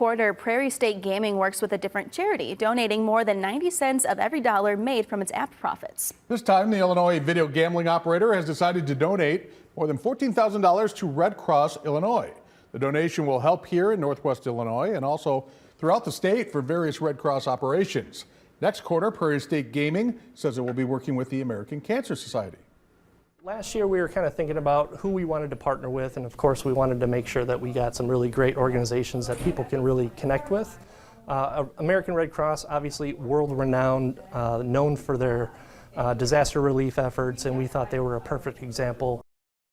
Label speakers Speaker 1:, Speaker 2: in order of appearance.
Speaker 1: Quarter, Prairie State Gaming works with a different charity, donating more than 90 cents of every dollar made from its app profits.
Speaker 2: This time, the Illinois video gambling operator has decided to donate more than $14,000 to Red Cross Illinois. The donation will help here in Northwest Illinois and also throughout the state for various Red Cross operations. Next quarter, Prairie State Gaming says it will be working with the American Cancer Society.
Speaker 3: Last year we were kind of thinking about who we wanted to partner with, and of course we wanted to make sure that we got some really great organizations that people can really connect with. American Red Cross, obviously world-renowned, known for their disaster relief efforts, and we thought they were a perfect example.